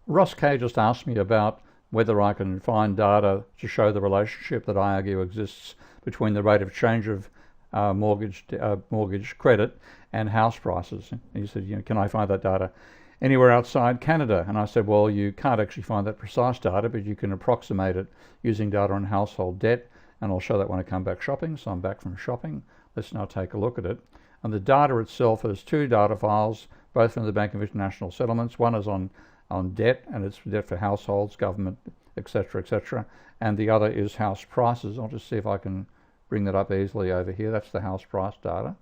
Ross Kay just asked me about whether I can find data to show the relationship that I argue exists between the rate of change of mortgage credit and house prices. And he said, can I find that data anywhere outside Canada? And I said, well, you can't actually find that precise data, but you can approximate it using data on household debt, and I'll show that when I come back shopping. So I'm back from shopping. Let's now take a look at it. And the data itself has two data files, both from the Bank of International Settlements. One is on debt, and it's debt for households, government, etc., etc. And the other is house prices. I'll just see if I can bring that up easily over here. That's the house price data.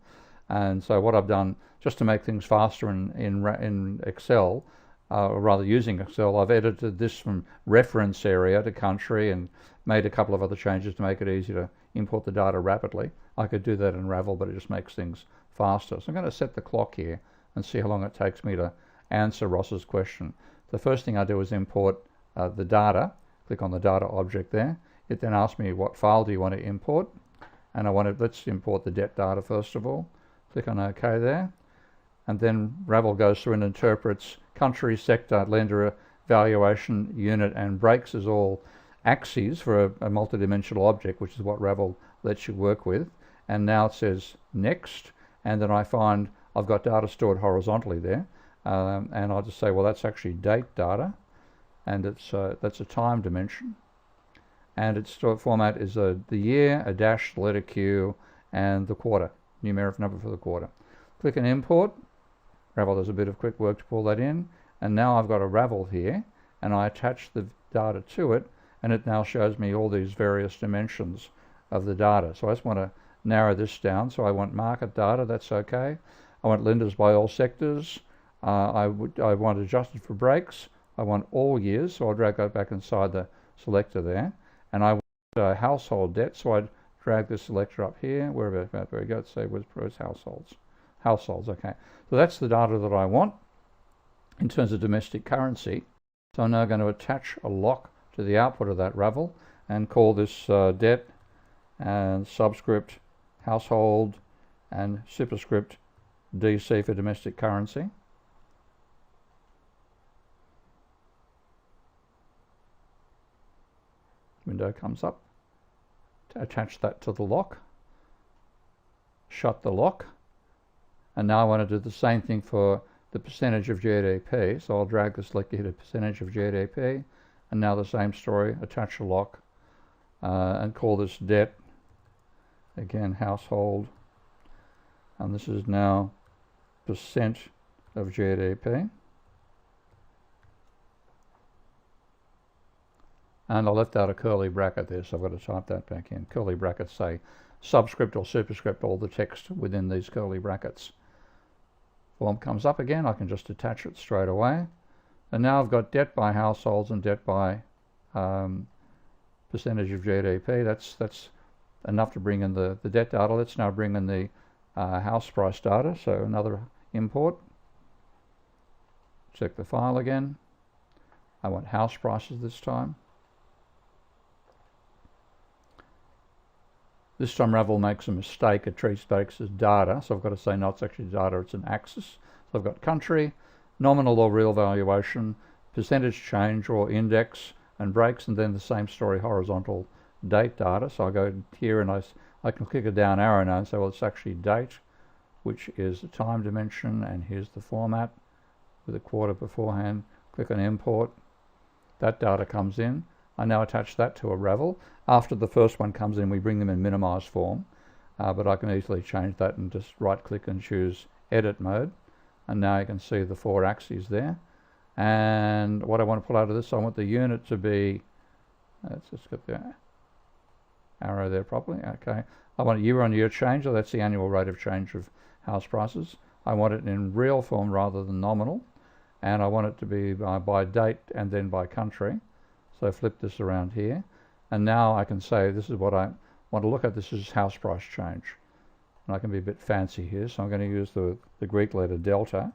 And so what I've done, just to make things faster in Excel, or rather using Excel, I've edited this from reference area to country and made a couple of other changes to make it easier to import the data rapidly. I could do that in Ravel, but it just makes things faster. So I'm going to set the clock here and see how long it takes me to answer Ross's question. The first thing I do is import the data. Click on the data object there. It then asks me what file do you want to import, and let's import the debt data first of all. Click on OK there, and then Ravel goes through and interprets country, sector, lender, valuation, unit, and breaks as all axes for a multidimensional object, which is what Ravel lets you work with. And now it says next, and then I find I've got data stored horizontally there. And I'll just say, well, that's actually date data, and that's a time dimension, and its format is the year, a dash, the letter Q, and the quarter, numeric number for the quarter. Click on import. Ravel does a bit of quick work to pull that in, and now I've got a Ravel here, and I attach the data to it, and it now shows me all these various dimensions of the data. So I just want to narrow this down. So I want market data, that's okay. I want lenders by all sectors. I want adjusted for breaks. I want all years, so I'll drag that back inside the selector there. And I want household debt, so I'd drag the selector up here, wherever we go, say where's households. Households, okay. So that's the data that I want in terms of domestic currency. So I'm now going to attach a lock to the output of that Ravel and call this debt and subscript household and superscript DC for domestic currency. Window comes up. Attach that to the lock. Shut the lock. And now I want to do the same thing for the percentage of GDP. So I'll drag the selector here to percentage of GDP. And now the same story. Attach a lock and call this debt. Again, household. And this is now percent of GDP. And I left out a curly bracket there, so I've got to type that back in. Curly brackets say subscript or superscript all the text within these curly brackets. Form comes up again, I can just attach it straight away. And now I've got debt by households and debt by percentage of GDP. That's enough to bring in the debt data. Let's now bring in the house price data, so another import. Check the file again. I want house prices this time. This time Ravel makes a mistake. It treats breaks as data, so I've got to say no, it's actually data, it's an axis. So I've got country, nominal or real valuation, percentage change or index, and breaks, and then the same story, horizontal date data. So I go here and I can click a down arrow now and say, well, it's actually date, which is the time dimension, and here's the format with a quarter beforehand. Click on import. That data comes in. I now attach that to a Ravel. After the first one comes in, we bring them in minimized form, but I can easily change that and just right click and choose edit mode. And now you can see the four axes there. And what I want to pull out of this, I want the unit to be, let's just get the arrow there properly, okay. I want a year-on-year change, so that's the annual rate of change of house prices. I want it in real form rather than nominal, and I want it to be by date and then by country. So flip this around here, and now I can say this is what I want to look at. This is house price change, and I can be a bit fancy here, so I'm going to use the Greek letter delta,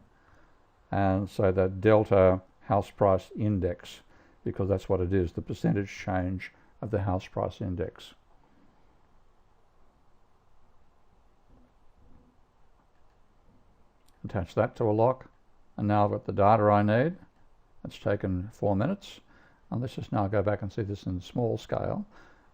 and so that delta house price index, because that's what it is, the percentage change of the house price index. Attach that to a lock, and now I've got the data I need. It's taken 4 minutes. And let's just now go back and see this in small scale.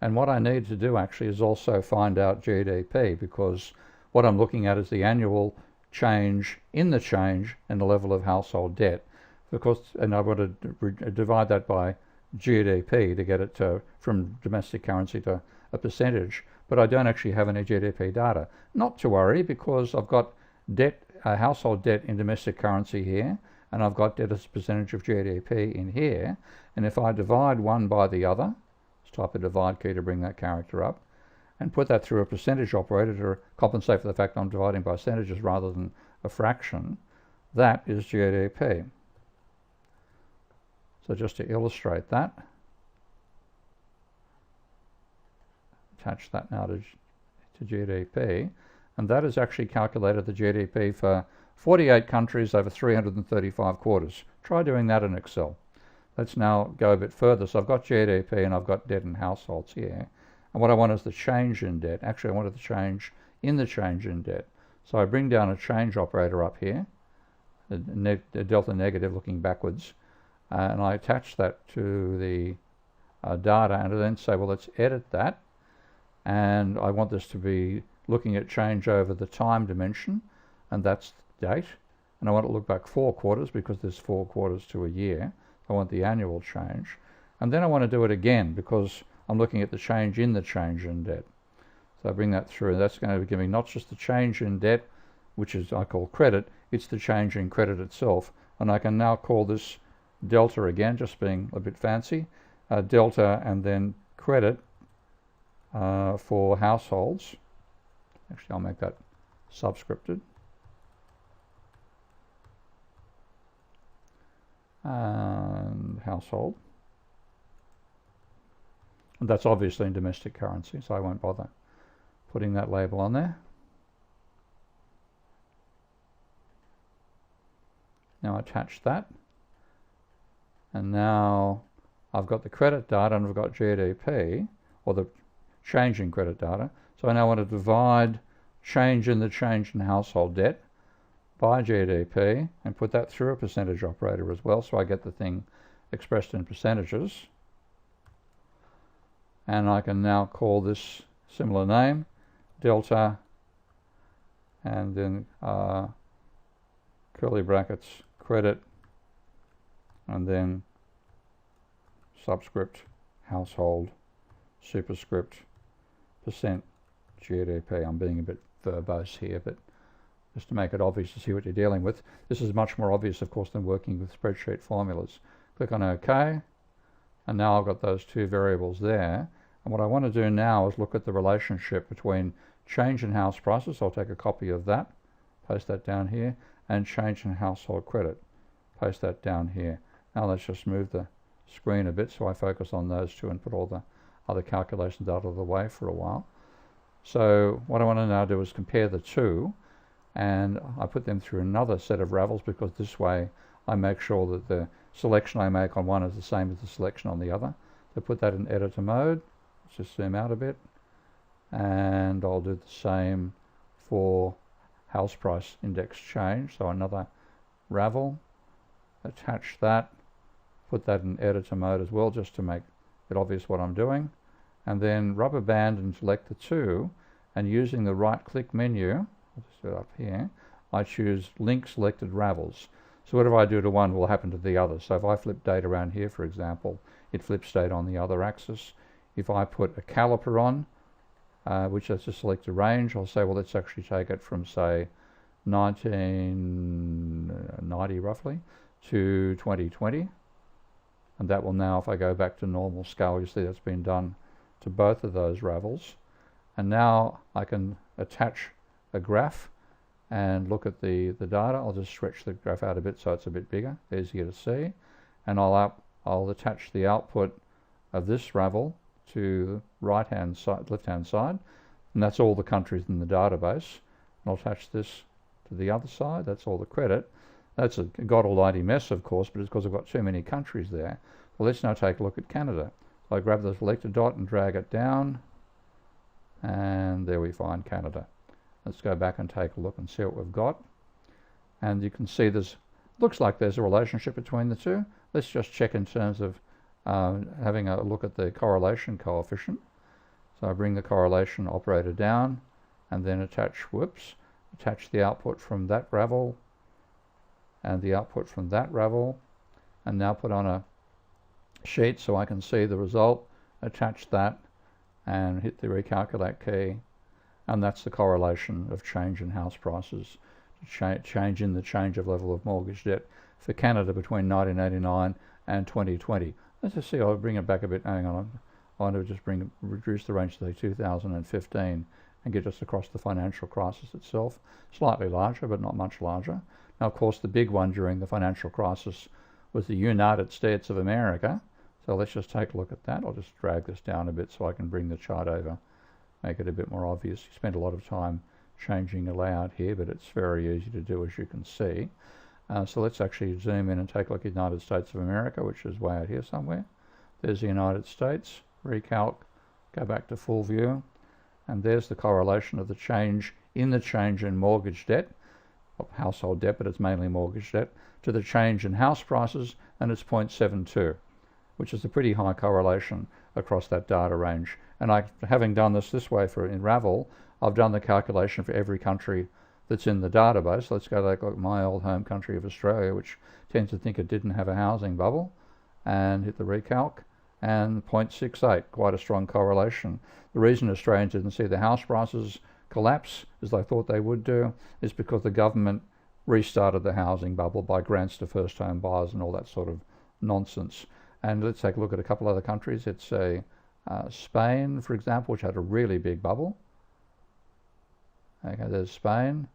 And what I need to do actually is also find out GDP, because what I'm looking at is the annual change in the change in the level of household debt. Because, and I want to divide that by GDP to get it from domestic currency to a percentage, but I don't actually have any GDP data. Not to worry, because I've got debt, household debt in domestic currency here, and I've got debt as a percentage of GDP in here, and if I divide one by the other, let's type a divide key to bring that character up, and put that through a percentage operator to compensate for the fact I'm dividing by percentages rather than a fraction, that is GDP. So just to illustrate that, attach that now to GDP, and that has actually calculated the GDP for 48 countries over 335 quarters. Try doing that in Excel. Let's now go a bit further. So I've got GDP and I've got debt in households here. And what I want is the change in debt. Actually, I wanted the change in the change in debt. So I bring down a change operator up here, a delta negative looking backwards, and I attach that to the data and then say, well, let's edit that. And I want this to be looking at change over the time dimension, and that's the date. And I want to look back 4 quarters because there's 4 quarters to a year. I want the annual change. And then I want to do it again because I'm looking at the change in debt. So I bring that through, and that's going to give me not just the change in debt, which is I call credit, it's the change in credit itself. And I can now call this delta again, just being a bit fancy, delta and then credit for households. Actually, I'll make that subscripted. And household. And that's obviously in domestic currency, so I won't bother putting that label on there. Now attach that. And now I've got the credit data and I've got GDP, or the change in credit data. So I now want to divide change in household debt by GDP and put that through a percentage operator as well, so I get the thing expressed in percentages. And I can now call this similar name, delta, and then curly brackets, credit, and then subscript, household, superscript, percent GDP. I'm being a bit verbose here, but just to make it obvious to see what you're dealing with. This is much more obvious, of course, than working with spreadsheet formulas. Click on OK, and now I've got those 2 variables there. And what I want to do now is look at the relationship between change in house prices. I'll take a copy of that, paste that down here, and change in household credit. Paste that down here. Now let's just move the screen a bit so I focus on those 2 and put all the other calculations out of the way for a while. So what I want to now do is compare the 2, and I put them through another set of Ravels, because this way I make sure that the selection I make on one is the same as the selection on the other. So put that in editor mode. Let's just zoom out a bit, and I'll do the same for house price index change. So another Ravel, attach that, put that in editor mode as well, just to make it obvious what I'm doing, and then rubber band and select the 2, and using the right click menu, I'll just do it up here, I choose link selected Ravels. So whatever I do to one will happen to the other. So if I flip date around here, for example, it flips date on the other axis. If I put a caliper on, which is to select a range, I'll say, well, let's actually take it from, say, 1990 roughly to 2020. And that will now, if I go back to normal scale, you see that's been done to both of those Ravels. And now I can attach a graph and look at the data. I'll just stretch the graph out a bit so it's a bit bigger, easier to see. And I'll attach the output of this Ravel to the right-hand side, left-hand side, and that's all the countries in the database. And I'll attach this to the other side. That's all the credit. That's a god almighty mess, of course, but it's because I've got too many countries there. Well, let's now take a look at Canada. So I grab the selected dot and drag it down, and there we find Canada. Let's go back and take a look and see what we've got. And you can see looks like there's a relationship between the 2. let's just check in terms of having a look at the correlation coefficient. So I bring the correlation operator down and then attach the output from that Ravel and the output from that Ravel, and now put on a sheet so I can see the result, attach that and hit the recalculate key, and that's the correlation of change in house prices, change in the change of level of mortgage debt for Canada between 1989 and 2020. Let's just see, I'll bring it back a bit, hang on, I want to just reduce the range to 2015 and get us across the financial crisis itself, slightly larger but not much larger. Now of course the big one during the financial crisis was the United States of America, so let's just take a look at that. I'll just drag this down a bit so I can bring the chart over, make it a bit more obvious. You spend a lot of time changing the layout here, but it's very easy to do, as you can see. So let's actually zoom in and take a look at the United States of America, which is way out here somewhere. There's the United States, recalc, go back to full view, and there's the correlation of the change in mortgage debt, household debt, but it's mainly mortgage debt, to the change in house prices, and it's 0.72, which is a pretty high correlation across that data range. And having done this way in Ravel, I've done the calculation for every country that's in the database. Let's go like my old home country of Australia, which tends to think it didn't have a housing bubble, and hit the recalc, and 0.68, quite a strong correlation. The reason Australians didn't see the house prices collapse, as they thought they would do, is because the government restarted the housing bubble by grants to first home buyers and all that sort of nonsense. And let's take a look at a couple other countries. It's Spain, for example, which had a really big bubble. Okay, there's Spain.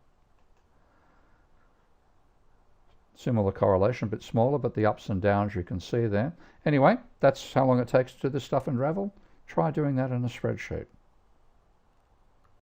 Similar correlation, a bit smaller, but the ups and downs you can see there. Anyway, that's how long it takes to do this stuff in Ravel. Try doing that in a spreadsheet.